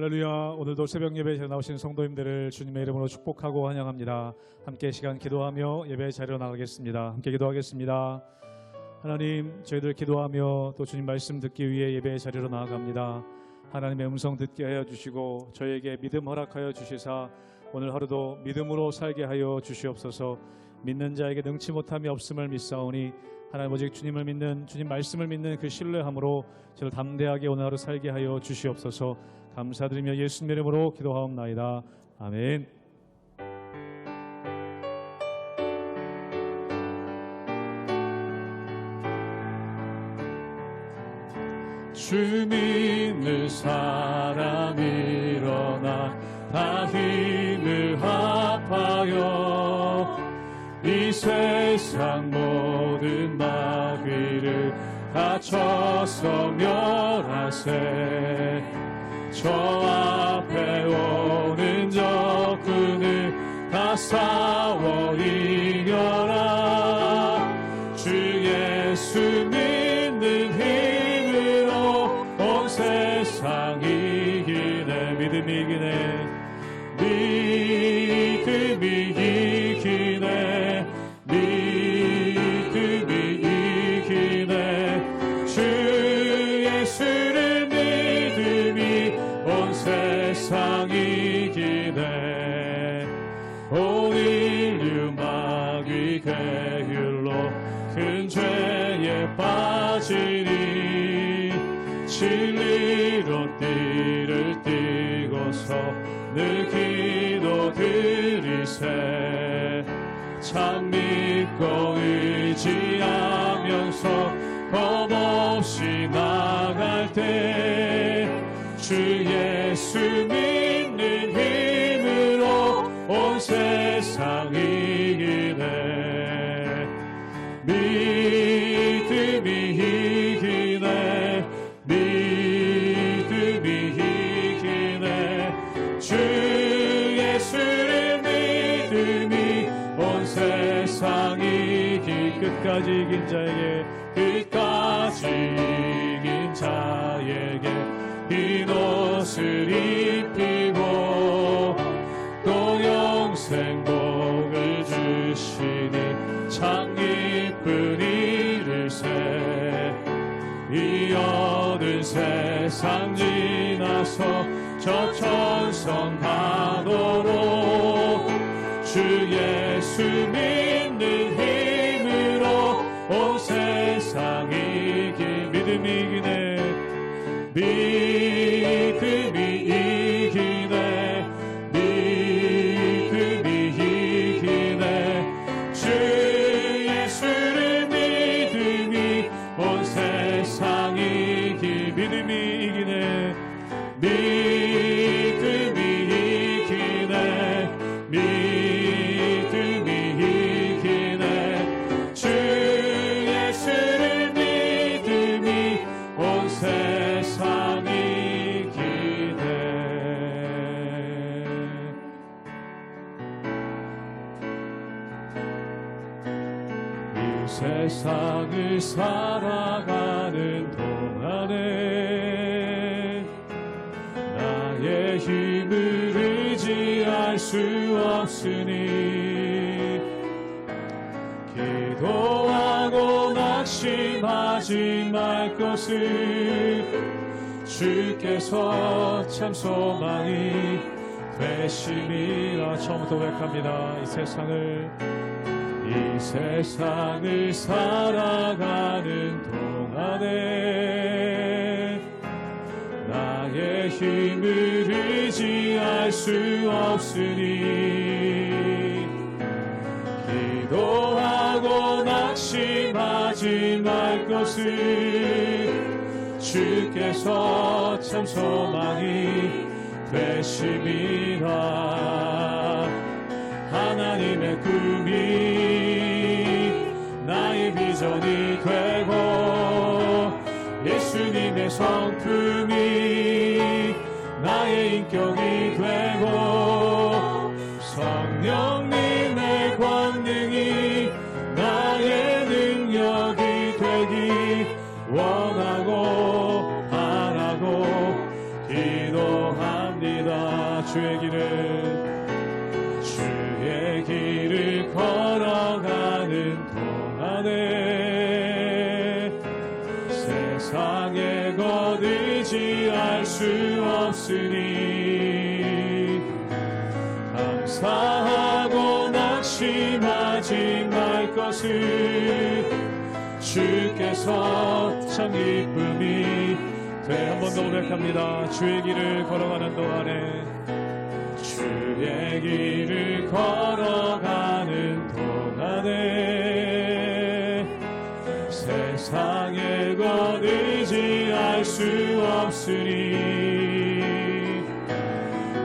할렐루야. 오늘도 새벽 예배에 나오신 성도님들을 주님의 이름으로 축복하고 환영합니다. 함께 시간 기도하며 예배 자리로 나가겠습니다. 함께 기도하겠습니다. 하나님, 저희들 기도하며 또 주님 말씀 듣기 위해 예배의 자리로 나아갑니다. 하나님의 음성 듣게 하여 주시고 저에게 믿음 허락하여 주시사 오늘 하루도 믿음으로 살게 하여 주시옵소서. 믿는 자에게 능치 못함이 없음을 믿사오니 하나님 오직 주님을 믿는, 주님 말씀을 믿는 그 신뢰함으로 저를 담대하게 오늘 하루 살게 하여 주시옵소서. 감사드리며 예수님의 이름으로 기도하옵나이다. 아멘. 주 믿는 사람 일어나 다 힘을 합하여 이 세상 모든 마귀를 다쳐서 멸하세. 저 앞에 오는 적군을 다 싸워 이겨라. 주 예수 믿는 힘으로 온 세상 이기네. 믿음이 이기네. 믿음이 이기네. 믿음이 이기네. 주 예수를 믿음이 온 세상 이기네. 온 인류 마귀 괴율로 큰 죄에 빠지니 진리로 띠를 띠고서 늘 기도 드리세. 참 믿고 의지하면서 겁없이 나갈 때 주 예수 믿는 힘으로 온 세상 이기네. 믿음이 이기네. 믿음이 이기네. 주 예수를 믿음이 온 세상 이기. 끝까지 이긴 자에게, 끝까지 이긴 자에게 흰 옷을 입히고 또 영생 복을 주시니 참 기쁜 일일세. 이 어두운 세상 지나서 저 천성 가도록 주 예수 믿는 힘으로 온 세상 이기. 믿음이 이기네. 믿음이 이기네. 믿음이 이기네. 주 예수를 믿음이 온 세상 이기. 믿음이 이기네. 믿음이 이기네. 믿음이 이기네. 주 예수를 믿음이 온 세상 이기네. 이 세상을 살아가는 동안에 나의 힘을 의지할 수 없으니 기도하고 낙심하지 말 것을 주께서 참 소망이 되심이라. 처음부터 고백합니다. 이 세상을 살아가는 동안에 나의 힘을 의지할 수 없으니 기도하고 낙심하지 말 것을 주께서 참 소망이 되심이라. 하나님의 꿈이 나의 비전이 되고 예수님의 성품이 나의 인격이 되고 성령님의 권능이 나의 능력이 되기 원하고 바라고 기도합니다. 수 없으니 감사하고 낙심하지 말 것을 주께서 참 기쁨이 한 번 더 고백합니다. 주의 길을 걸어가는 동안에 주의 길을 걸어가는 동안에 세상의 것 의지할 수 없으니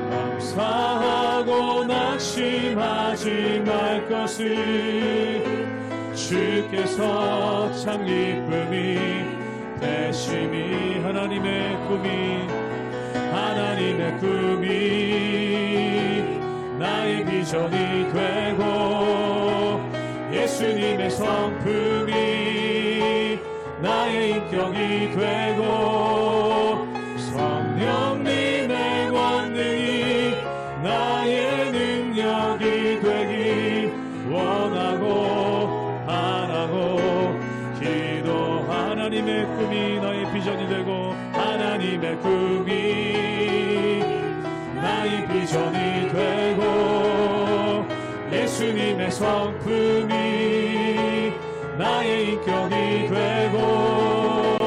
감사하고 낙심하지 말 것을 주께서 참 기쁨이 되심이 하나님의 꿈이 나의 비전이 되고 예수님의 성품이 나의 인격이 되고 성령님의 권능이 나의 능력이 되기 원하고 바라고 기도 하나님의 꿈이 나의 비전이 되고 하나님의 꿈이 나의 비전이 되고 예수님의 성품이 나의 인격이 되고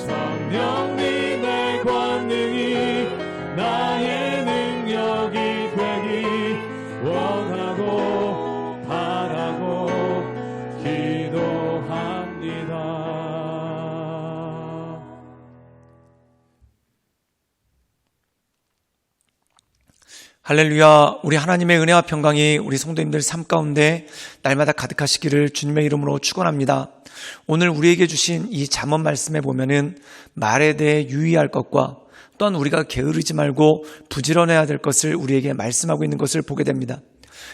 성령님의 권능이 나의 능력이 되기 원하고 바라고 기도합니다. 할렐루야. 우리 하나님의 은혜와 평강이 우리 성도님들 삶 가운데 날마다 가득하시기를 주님의 이름으로 축원합니다. 오늘 우리에게 주신 이 잠언 말씀에 보면은 말에 대해 유의할 것과 또한 우리가 게으르지 말고 부지런해야 될 것을 우리에게 말씀하고 있는 것을 보게 됩니다.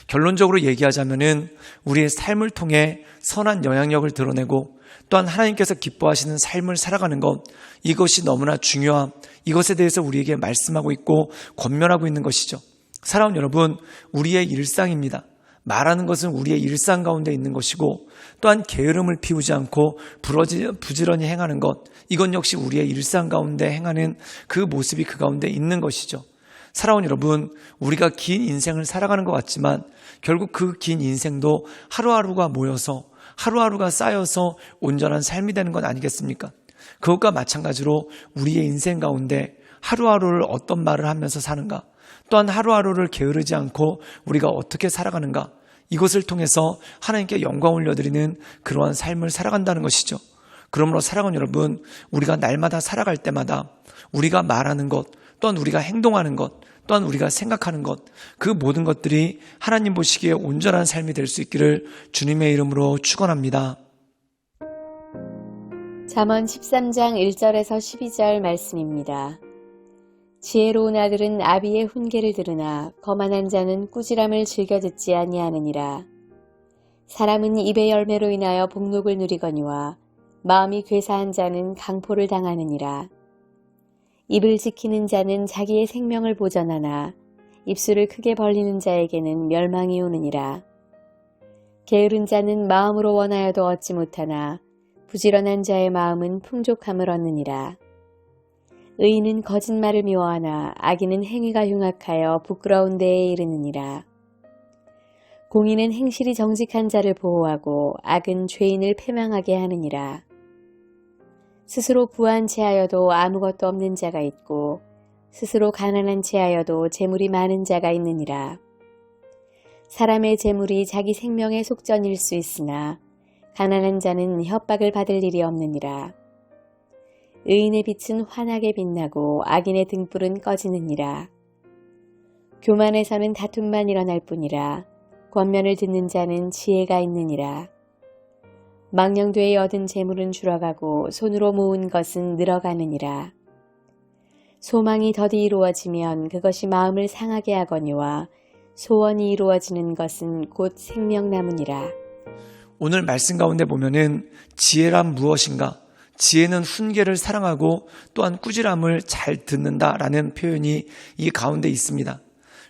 결론적으로 얘기하자면은 우리의 삶을 통해 선한 영향력을 드러내고 또한 하나님께서 기뻐하시는 삶을 살아가는 것, 이것이 너무나 중요함, 이것에 대해서 우리에게 말씀하고 있고 권면하고 있는 것이죠. 사랑하는 여러분, 우리의 일상입니다. 말하는 것은 우리의 일상 가운데 있는 것이고 또한 게으름을 피우지 않고 부지런히 행하는 것, 이건 역시 우리의 일상 가운데 행하는 그 모습이 그 가운데 있는 것이죠. 사랑하는 여러분, 우리가 긴 인생을 살아가는 것 같지만 결국 그 긴 인생도 하루하루가 모여서 하루하루가 쌓여서 온전한 삶이 되는 건 아니겠습니까? 그것과 마찬가지로 우리의 인생 가운데 하루하루를 어떤 말을 하면서 사는가, 또한 하루하루를 게으르지 않고 우리가 어떻게 살아가는가, 이것을 통해서 하나님께 영광 올려드리는 그러한 삶을 살아간다는 것이죠. 그러므로 사랑하는 여러분, 우리가 날마다 살아갈 때마다 우리가 말하는 것, 또한 우리가 행동하는 것, 또한 우리가 생각하는 것, 그 모든 것들이 하나님 보시기에 온전한 삶이 될 수 있기를 주님의 이름으로 축원합니다. 잠언 13장 1절에서 12절 말씀입니다. 지혜로운 아들은 아비의 훈계를 들으나 거만한 자는 꾸지람을 즐겨 듣지 아니하느니라. 사람은 입의 열매로 인하여 복록을 누리거니와 마음이 괴사한 자는 강포를 당하느니라. 입을 지키는 자는 자기의 생명을 보전하나 입술을 크게 벌리는 자에게는 멸망이 오느니라. 게으른 자는 마음으로 원하여도 얻지 못하나 부지런한 자의 마음은 풍족함을 얻느니라. 의인은 거짓말을 미워하나 악인은 행위가 흉악하여 부끄러운 데에 이르느니라. 공의는 행실이 정직한 자를 보호하고 악은 죄인을 패망하게 하느니라. 스스로 부한 채하여도 아무것도 없는 자가 있고 스스로 가난한 채하여도 재물이 많은 자가 있느니라. 사람의 재물이 자기 생명의 속전일 수 있으나 가난한 자는 협박을 받을 일이 없느니라. 의인의 빛은 환하게 빛나고 악인의 등불은 꺼지느니라. 교만에서는 다툼만 일어날 뿐이라 권면을 듣는 자는 지혜가 있느니라. 망령되이 얻은 재물은 줄어가고 손으로 모은 것은 늘어가느니라. 소망이 더디 이루어지면 그것이 마음을 상하게 하거니와 소원이 이루어지는 것은 곧 생명나무니라. 오늘 말씀 가운데 보면은 지혜란 무엇인가? 지혜는 훈계를 사랑하고 또한 꾸지람을 잘 듣는다라는 표현이 이 가운데 있습니다.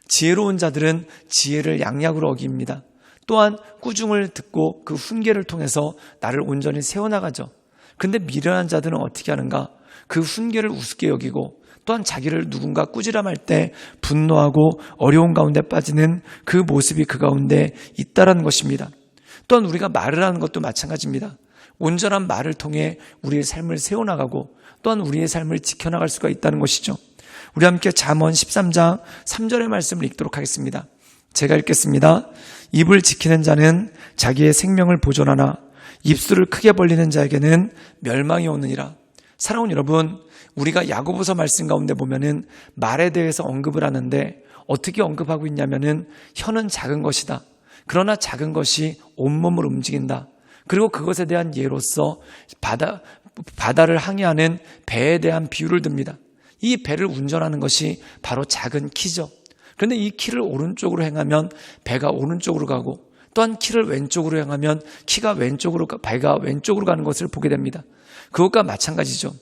지혜로운 자들은 지혜를 양약으로 어깁니다. 또한 꾸중을 듣고 그 훈계를 통해서 나를 온전히 세워나가죠. 근데 미련한 자들은 어떻게 하는가? 그 훈계를 우습게 여기고 또한 자기를 누군가 꾸지람할 때 분노하고 어려운 가운데 빠지는 그 모습이 그 가운데 있다라는 것입니다. 또한 우리가 말을 하는 것도 마찬가지입니다. 온전한 말을 통해 우리의 삶을 세워나가고 또한 우리의 삶을 지켜나갈 수가 있다는 것이죠. 우리 함께 잠언 13장 3절의 말씀을 읽도록 하겠습니다. 제가 읽겠습니다. 입을 지키는 자는 자기의 생명을 보존하나 입술을 크게 벌리는 자에게는 멸망이 오느니라. 사랑하는 여러분, 우리가 야고보서 말씀 가운데 보면은 말에 대해서 언급을 하는데 어떻게 언급하고 있냐면은 혀는 작은 것이다. 그러나 작은 것이 온몸을 움직인다. 그리고 그것에 대한 예로서 바다를 항해하는 배에 대한 비유를 듭니다. 이 배를 운전하는 것이 바로 작은 키죠. 그런데 이 키를 오른쪽으로 행하면 배가 오른쪽으로 가고 또한 키를 왼쪽으로 행하면 배가 왼쪽으로 가는 것을 보게 됩니다. 그것과 마찬가지죠.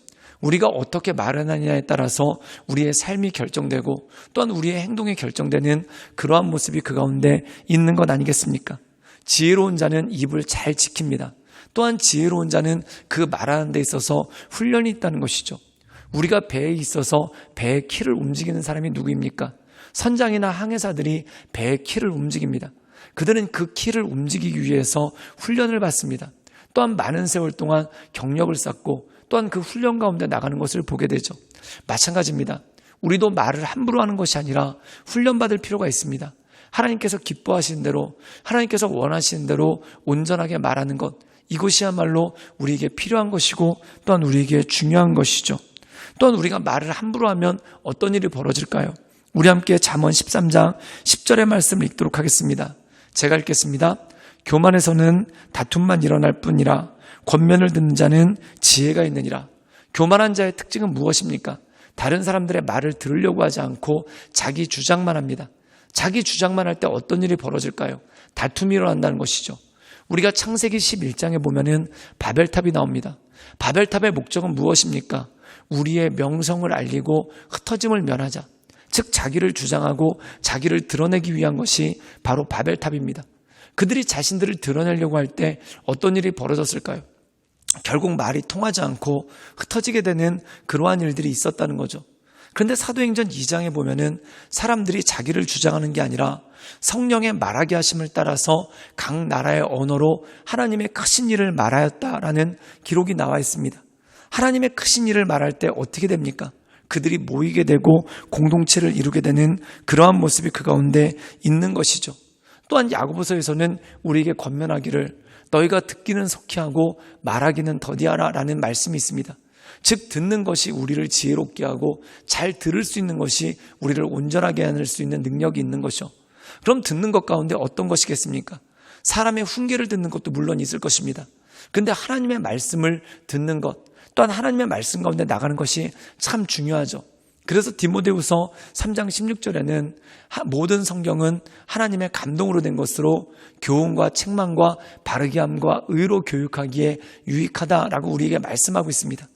우리가 어떻게 말하느냐에 따라서 우리의 삶이 결정되고 또한 우리의 행동이 결정되는 그러한 모습이 그 가운데 있는 것 아니겠습니까? 지혜로운 자는 입을 잘 지킵니다. 또한 지혜로운 자는 그 말하는 데 있어서 훈련이 있다는 것이죠. 우리가 배에 있어서 배의 키를 움직이는 사람이 누구입니까? 선장이나 항해사들이 배의 키를 움직입니다. 그들은 그 키를 움직이기 위해서 훈련을 받습니다. 또한 많은 세월 동안 경력을 쌓고 또한 그 훈련 가운데 나가는 것을 보게 되죠. 마찬가지입니다. 우리도 말을 함부로 하는 것이 아니라 훈련받을 필요가 있습니다. 하나님께서 기뻐하시는 대로 하나님께서 원하시는 대로 온전하게 말하는 것, 이것이야말로 우리에게 필요한 것이고 또한 우리에게 중요한 것이죠. 또한 우리가 말을 함부로 하면 어떤 일이 벌어질까요? 우리 함께 잠언 13장 10절의 말씀을 읽도록 하겠습니다. 제가 읽겠습니다. 교만에서는 다툼만 일어날 뿐이라 권면을 듣는 자는 지혜가 있느니라. 교만한 자의 특징은 무엇입니까? 다른 사람들의 말을 들으려고 하지 않고 자기 주장만 합니다. 자기 주장만 할 때 어떤 일이 벌어질까요? 다툼이 일어난다는 것이죠. 우리가 창세기 11장에 보면은 바벨탑이 나옵니다. 바벨탑의 목적은 무엇입니까? 우리의 명성을 알리고 흩어짐을 면하자. 즉 자기를 주장하고 자기를 드러내기 위한 것이 바로 바벨탑입니다. 그들이 자신들을 드러내려고 할 때 어떤 일이 벌어졌을까요? 결국 말이 통하지 않고 흩어지게 되는 그러한 일들이 있었다는 거죠. 그런데 사도행전 2장에 보면은 사람들이 자기를 주장하는 게 아니라 성령의 말하게 하심을 따라서 각 나라의 언어로 하나님의 크신 일을 말하였다라는 기록이 나와 있습니다. 하나님의 크신 일을 말할 때 어떻게 됩니까? 그들이 모이게 되고 공동체를 이루게 되는 그러한 모습이 그 가운데 있는 것이죠. 또한 야고보서에서는 우리에게 권면하기를 너희가 듣기는 속히 하고 말하기는 더디하라 라는 말씀이 있습니다. 즉 듣는 것이 우리를 지혜롭게 하고 잘 들을 수 있는 것이 우리를 온전하게 하는 수 있는 능력이 있는 것이죠. 그럼 듣는 것 가운데 어떤 것이겠습니까? 사람의 훈계를 듣는 것도 물론 있을 것입니다. 그런데 하나님의 말씀을 듣는 것 또한 하나님의 말씀 가운데 나가는 것이 참 중요하죠. 그래서 디모데후서 3장 16절에는 모든 성경은 하나님의 감동으로 된 것으로 교훈과 책망과 바르게 함과 의로 교육하기에 유익하다라고 우리에게 말씀하고 있습니다.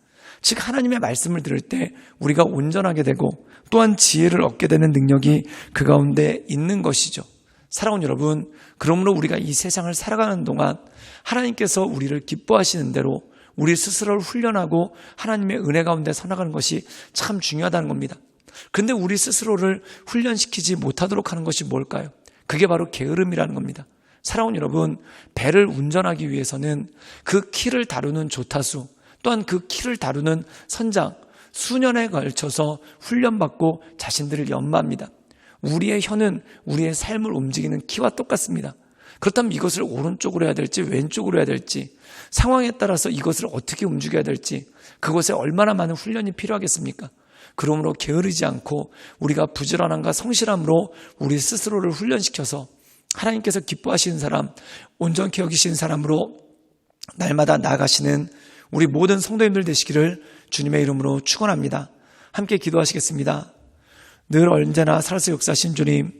즉 하나님의 말씀을 들을 때 우리가 온전하게 되고 또한 지혜를 얻게 되는 능력이 그 가운데 있는 것이죠. 사랑하는 여러분, 그러므로 우리가 이 세상을 살아가는 동안 하나님께서 우리를 기뻐하시는 대로 우리 스스로를 훈련하고 하나님의 은혜 가운데 서나가는 것이 참 중요하다는 겁니다. 그런데 우리 스스로를 훈련시키지 못하도록 하는 것이 뭘까요? 그게 바로 게으름이라는 겁니다. 사랑하는 여러분, 배를 운전하기 위해서는 그 키를 다루는 조타수 또한 그 키를 다루는 선장 수년에 걸쳐서 훈련받고 자신들을 연마합니다. 우리의 혀는 우리의 삶을 움직이는 키와 똑같습니다. 그렇다면 이것을 오른쪽으로 해야 될지 왼쪽으로 해야 될지 상황에 따라서 이것을 어떻게 움직여야 될지 그것에 얼마나 많은 훈련이 필요하겠습니까? 그러므로 게으르지 않고 우리가 부지런함과 성실함으로 우리 스스로를 훈련시켜서 하나님께서 기뻐하시는 사람, 온전케 여기시는 사람으로 날마다 나아가시는 우리 모든 성도님들 되시기를 주님의 이름으로 축원합니다. 함께 기도하시겠습니다. 늘 언제나 살아서 역사하신 주님,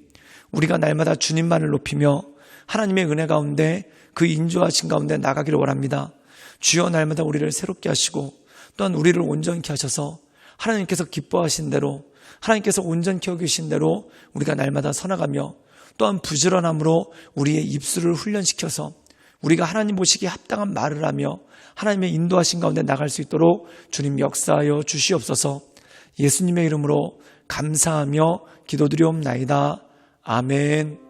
우리가 날마다 주님만을 높이며 하나님의 은혜 가운데 그 인조하신 가운데 나가기를 원합니다. 주여 날마다 우리를 새롭게 하시고 또한 우리를 온전케 하셔서 하나님께서 기뻐하신 대로 하나님께서 온전케 여기신 대로 우리가 날마다 서나가며 또한 부지런함으로 우리의 입술을 훈련시켜서 우리가 하나님 보시기에 합당한 말을 하며 하나님의 인도하신 가운데 나갈 수 있도록 주님 역사하여 주시옵소서. 예수님의 이름으로 감사하며 기도드리옵나이다. 아멘.